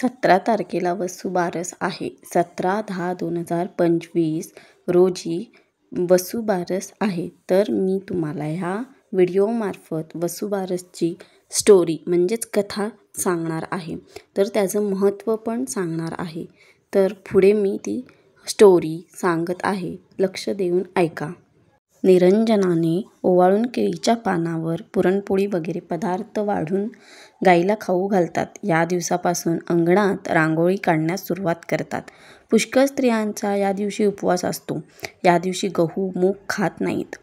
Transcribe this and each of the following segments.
17 तारखेला वसुबारस आहे. 17/10/2025 रोजी वसुबारस आहे. तर मी तुम्हाला ह्या व्हिडिओमार्फत वसुबारसची स्टोरी म्हणजेच कथा सांगणार आहे. तर त्याचं महत्त्व पण सांगणार आहे. तर पुढे मी ती स्टोरी सांगत आहे. लक्ष देऊन ऐका. निरंजनाने ओवाळून केळीच्या पानावर पुरणपोळी वगैरे पदार्थ वाढून गाईला खाऊ घालतात. या दिवसापासून अंगणात रांगोळी काढण्यास सुरुवात करतात. पुष्कळ स्त्रियांचा या दिवशी उपवास असतो. या दिवशी गहू, मूग खात नाहीत.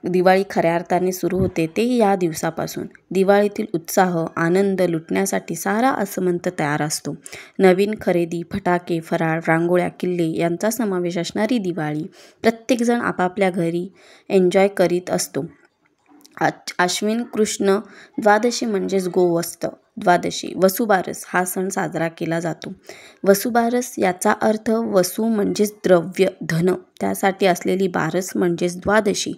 दिवाळी खऱ्या अर्थाने सुरू होते ते या दिवसापासून. दिवाळीतील उत्साह, आनंद लुटण्यासाठी सारा आसमंत तयार असतो. नवीन खरेदी, फटाके, फराळ, रांगोळ्या, किल्ले यांचा समावेश असणारी दिवाळी प्रत्येकजण आपापल्या घरी एन्जॉय करीत असतो. आश्विन कृष्ण द्वादशी म्हणजेच गोवस्त द्वादशी, वसुबारस हा सण साजरा केला जातो. वसुबारस याचा अर्थ वसु म्हणजेच द्रव्य, धन, त्यासाठी असलेली बारस म्हणजेच द्वादशी.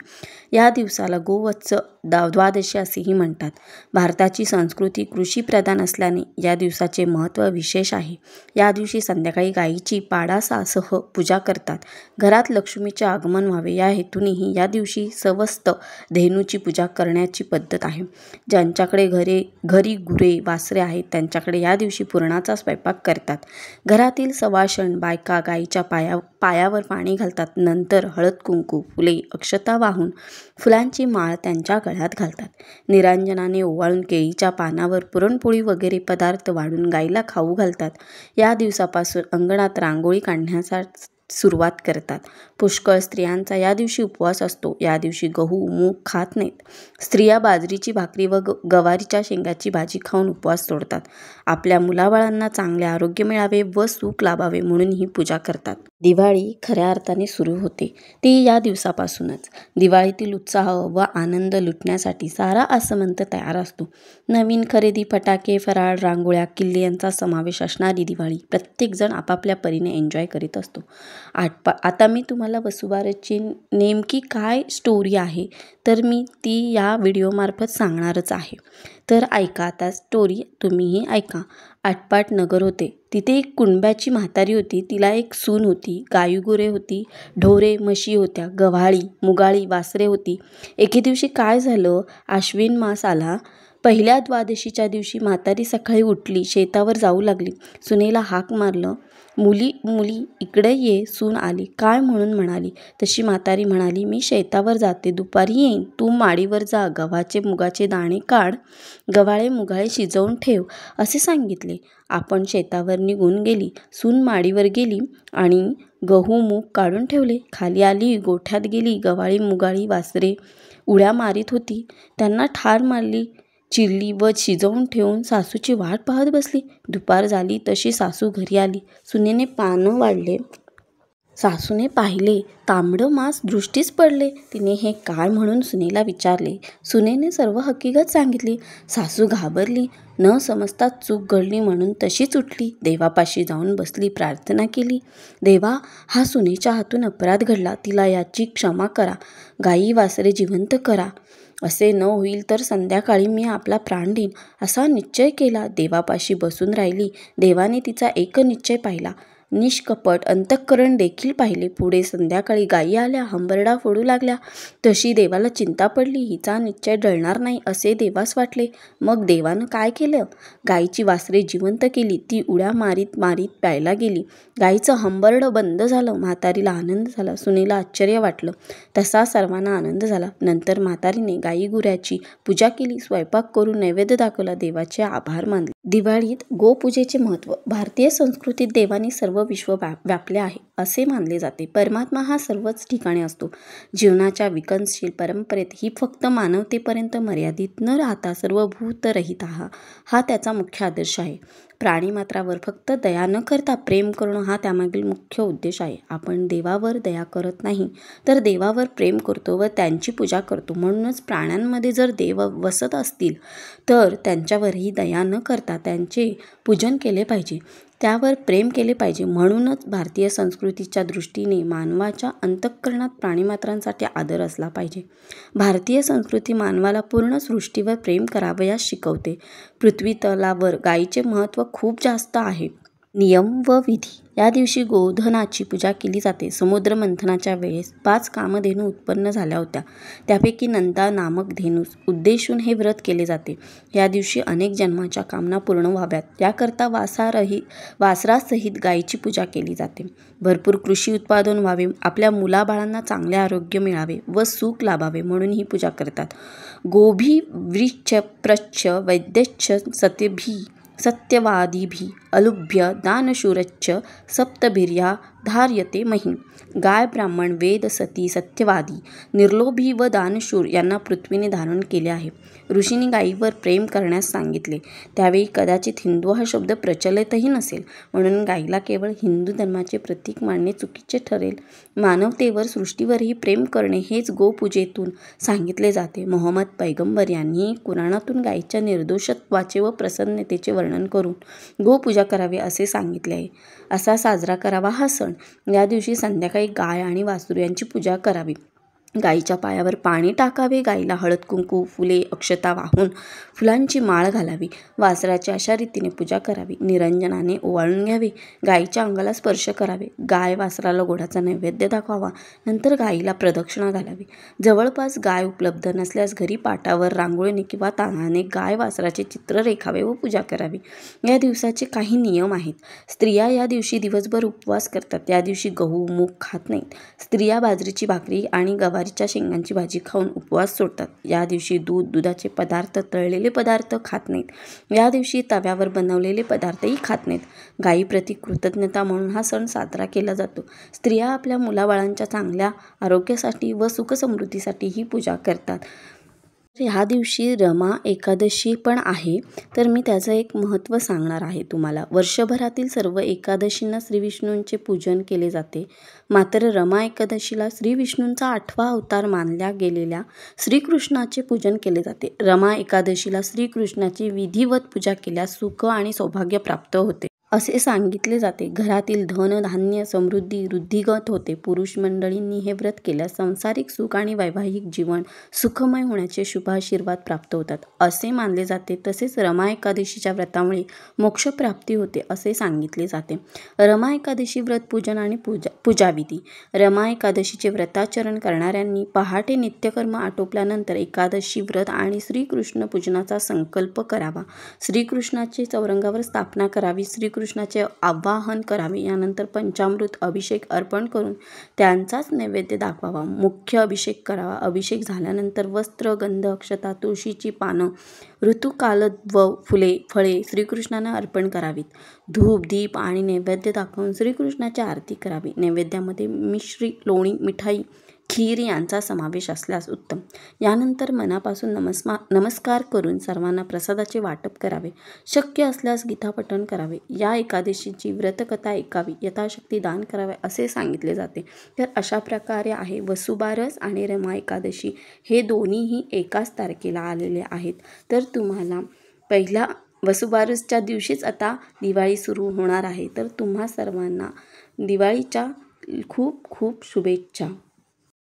या दिवसाला गोवत्स द्वादशी असेही म्हणतात. भारताची संस्कृती कृषीप्रधान असल्याने या दिवसाचे महत्त्व विशेष आहे. या दिवशी संध्याकाळी गायीची पाडासासह पूजा करतात. घरात लक्ष्मीचे आगमन व्हावे या हेतूनेही या दिवशी सवस्त धेनूची पूजा करण्याची पद्धत आहे. ज्यांच्याकडे घरी गुरे, वासरे आहेत त्यांच्याकडे या दिवशी पुरणाचा स्वयंपाक करतात. घरातील सवाष्ण बायका गायीच्या पायावर पाणी घालतात. नंतर हळद कुंकू, फुले, अक्षता वाहून फुलांची माळ त्यांच्या गळ्यात घालतात. निरंजनाने ओवाळून केळीच्या पानावर पुरणपोळी वगैरे पदार्थ वाढून गाईला खाऊ घालतात. या दिवसापासून अंगणात रांगोळी काढण्यास सुरुवात करतात. पुष्कळ स्त्रियांचा या दिवशी उपवास असतो. या दिवशी गहू, मूग खात नाहीत. स्त्रिया बाजरीची भाकरी व गवारीच्या शेंगाची भाजी खाऊन उपवास सोडतात. आपल्या मुलाबाळांना चांगले आरोग्य मिळावे व सुख लाभावे म्हणून ही पूजा करतात. दिवाळी खऱ्या अर्थाने सुरू होते ती या दिवसापासूनच. दिवाळीतील उत्साह व आनंद लुटण्यासाठी सारा आसमंत तयार असतो. नवीन खरेदी, फटाके, फराळ, रांगोळ्या, किल्ले यांचा समावेश असणारी दिवाळी प्रत्येकजण आपापल्या परीने एन्जॉय करीत असतो. आता मी तुम्हाला वसुबारसची नेमकी काय स्टोरी आहे तर मी ती या व्हिडिओमार्फत सांगणारच आहे. तर ऐका आता स्टोरी, तुम्हीही ऐका. आटपाट नगर होते. तिथे एक कुणब्याची म्हातारी होती. तिला एक सून होती. गाईगुरे होती, ढोरे, म्हशी होत्या, गव्हाळी, मुगाळी, वासरे होती. एके दिवशी काय झालं, आश्विन मास आला. पहिल्या द्वादशीच्या दिवशी म्हातारी सकाळी उठली, शेतावर जाऊ लागली. सुनेला हाक मारलं, मुली इकडे ये, सून आली. काय म्हणून म्हणाली. तशी म्हातारी म्हणाली, मी शेतावर जाते, दुपारी येईन. तू माडीवर जा, गव्हाचे मुगाचे दाणे काढ, गव्हाळे मुगाळे शिजवून ठेव, असे सांगितले. आपण शेतावर निघून गेली. सून माडीवर गेली आणि गहू मूग काढून ठेवले. खाली आली, गोठ्यात गेली. गव्हाळी मुगाळी वासरे उड्या मारीत होती. त्यांना ठार मारली, चिरली व शिजवून ठेवून सासूची वाट पाहत बसली. दुपार झाली तशी सासू घरी आली. सुनेने पानं वाढले. सासूने पाहिले, तांबडं मांस दृष्टीस पडले. तिने हे काय म्हणून सुनेला विचारले. सुनेने सर्व हकीकत सांगितली. सासू घाबरली. न समजता चूक घडली म्हणून तशीच उठली. देवापाशी जाऊन बसली, प्रार्थना केली. देवा, हा सुनेच्या हातून अपराध घडला, तिला याची क्षमा करा. गायी वासरे जिवंत करा. असे न होईल तर संध्याकाळी मी आपला प्राण देईन, असा निश्चय केला. देवापाशी बसून राहिली. देवाने तिचा एक निश्चय पाहिला, निष्कपट अंतःकरण देखील पाहिले. पुढे संध्याकाळी गायी आल्या, हंबरडा फोडू लागल्या. तशी देवाला चिंता पडली. हिचा निश्चय टळणार नाही असे देवास वाटले. मग देवानं काय केलं, गायीची वासरे जिवंत केली. ती उड्या मारीत मारीत प्यायला गेली. गायीचं हंबरडं बंद झालं. म्हातारीला आनंद झाला. सुनेला आश्चर्य वाटलं. तसा सर्वांना आनंद झाला. नंतर म्हातारीने गायी गुऱ्याची पूजा केली. स्वयंपाक करून नैवेद्य दाखवला. देवाचे आभार मानले. दिवाळीत गोपूजेचे महत्त्व. भारतीय संस्कृतीत देवाने सर्व विश्व व्यापले आहे असे मानले जाते. परमात्मा हा सर्वच ठिकाणी असतो. जीवनाच्या विकसनशील परंपरेत ही फक्त मानवतेपर्यंत मर्यादित न राहता सर्वभूतरहित हा त्याचा मुख्य आदर्श आहे. प्राणीमात्रावर फक्त दया न करता प्रेम करणं हा त्यामागील मुख्य उद्देश आहे. आपण देवावर दया करत नाही तर देवावर प्रेम करतो व त्यांची पूजा करतो. म्हणूनच प्राण्यांमध्ये जर देव वसत असतील तर त्यांच्यावरही दया न करता त्यांचे पूजन केले पाहिजे, त्यावर प्रेम केले पाहिजे. म्हणूनच भारतीय संस्कृतीच्या दृष्टीने मानवाच्या अंतःकरणात प्राणीमात्रांसाठी आदर असला पाहिजे. भारतीय संस्कृती मानवाला पूर्ण सृष्टीवर प्रेम करावयास शिकवते. पृथ्वी तलावर गायीचे महत्त्व खूप जास्त आहे. नियम व विधी. या दिवशी गोधनाची पूजा केली जाते. समुद्र मंथनाच्या वेळेस 5 कामधेनू उत्पन्न झाल्या होत्या. त्यापैकी नंदा नामक धेनूस उद्देशून हे व्रत केले जाते. या दिवशी अनेक जन्माच्या कामना पूर्ण व्हाव्यात याकरता वासरासहित गायीची पूजा केली जाते. भरपूर कृषी उत्पादन व्हावे, आपल्या मुलाबाळांना चांगले आरोग्य मिळावे व सुख लाभावे म्हणून ही पूजा करतात. गोभी वृक्ष प्रच्छ वैद्यच्छ सत्यवादिभी अलुभ्य दानशूरच्च सप्तभिर्या धार्यते मही. गाय, ब्राह्मण, वेद, सती, सत्यवादी, निर्लोभी व दानशूर यांना पृथ्वीने धारण केले आहे. ऋषींनी गायीवर प्रेम करण्यास सांगितले. त्यावेळी कदाचित हिंदू हा शब्द प्रचलितही नसेल, म्हणून गायीला केवळ हिंदू धर्माचे प्रतीक मानणे चुकीचे ठरेल. मानवतेवर, सृष्टीवरही प्रेम करणे हेच गोपूजेतून सांगितले जाते. मोहम्मद पैगंबर यांनी कुराणातून गायीच्या निर्दोषत्वाचे व प्रसन्नतेचे वर्णन करून गोपूजा करावी असे सांगितले आहे. असा साजरा करावा हा सण. या दिवशी संध्याकाळी गाय आणि वासरू यांची पूजा करावी. गायीच्या पायावर पाणी टाकावे. गायीला हळद, कुंकू, फुले, अक्षता वाहून फुलांची माळ घालावी. वासराची अशा रीतीने पूजा करावी. निरंजनाने ओवाळून घ्यावे. गायीच्या अंगाला स्पर्श करावे. गाय वासराला गोडाचा नैवेद्य दाखवावा. नंतर गायीला प्रदक्षिणा घालावी. जवळपास गाय उपलब्ध नसल्यास घरी पाटावर रांगोळीने किंवा तांदळाने गाय वासराचे चित्र रेखावे व पूजा करावी. या दिवसाचे काही नियम आहेत. स्त्रिया या दिवशी दिवसभर उपवास करतात. या दिवशी गहू, मूग खात नाहीत. स्त्रिया बाजरीची भाकरी आणि गवारीच्या शेंगांची भाजी खाऊन उपवास सोडतात. या दिवशी दूध, दुधाचे पदार्थ, तळलेले पदार्थ खात नाहीत. या दिवशी तव्यावर बनवलेले पदार्थही खात नाहीत. गायीप्रती कृतज्ञता म्हणून हा सण साजरा केला जातो. स्त्रिया आपल्या मुलाबाळांच्या चांगल्या आरोग्यासाठी व सुखसमृद्धीसाठी ही पूजा करतात. ह्या दिवशी रमा एकादशी पण आहे, तर मी त्याचं एक महत्त्व सांगणार आहे तुम्हाला. वर्षभरातील सर्व एकादशींना श्रीविष्णूंचे पूजन केले जाते, मात्र रमा एकादशीला श्रीविष्णूंचा 8वा अवतार मानल्या गेलेल्या श्रीकृष्णाचे पूजन केले जाते. रमा एकादशीला श्रीकृष्णाची विधिवत पूजा केल्यास सुख आणि सौभाग्य प्राप्त होते असे सांगितले जाते. घरातील धन, धान्य, समृद्धी वृद्धिंगत होते. पुरुष मंडळींनी हे व्रत केल्यास सांसारिक सुख आणि वैवाहिक जीवन सुखमय होण्याचे शुभाशीर्वाद प्राप्त होतात असे मानले जाते. तसेच रमा एकादशीच्या व्रतामुळे मोक्षप्राप्ती होते असे सांगितले जाते. रमा एकादशी व्रत पूजन आणि पूजाविधी. रमा एकादशीचे व्रताचरण करणाऱ्यांनी पहाटे नित्यकर्म आटोपल्यानंतर एकादशी व्रत आणि श्रीकृष्ण पूजनाचा संकल्प करावा. श्रीकृष्णाचे चौरंगावर स्थापना करावी. श्रीकृष्णाचे आवाहन करावे. यानंतर पंचामृत अभिषेक अर्पण करून त्यांचाच नैवेद्य दाखवावा. मुख्य अभिषेक करावा. अभिषेक झाल्यानंतर वस्त्र, गंध, अक्षता, तुळशीची पानं, ऋतुकालद्व फुले, फळे श्रीकृष्णांना अर्पण करावीत. धूप, दीप आणि नैवेद्य दाखवून श्रीकृष्णाची आरती करावी. नैवेद्यामध्ये मिश्री, लोणी, मिठाई, खीर यांचा समावेश असल्यास उत्तम. यानंतर मनापासून नमस्कार करून सर्वांना प्रसादाचे वाटप करावे. शक्य असल्यास गीतापठण करावे. या एकादशीची व्रतकथा ऐकावी. यथाशक्ती दान करावे असे सांगितले जाते. तर अशा प्रकारे आहे वसुबारस आणि रमा एकादशी हे दोन्हीही एकाच तारखेला आलेले आहेत. तर तुम्हाला पहिला वसुबारसच्या दिवशीच आता दिवाळी सुरू होणार आहे. तर तुम्हा सर्वांना दिवाळीच्या खूप खूप शुभेच्छा.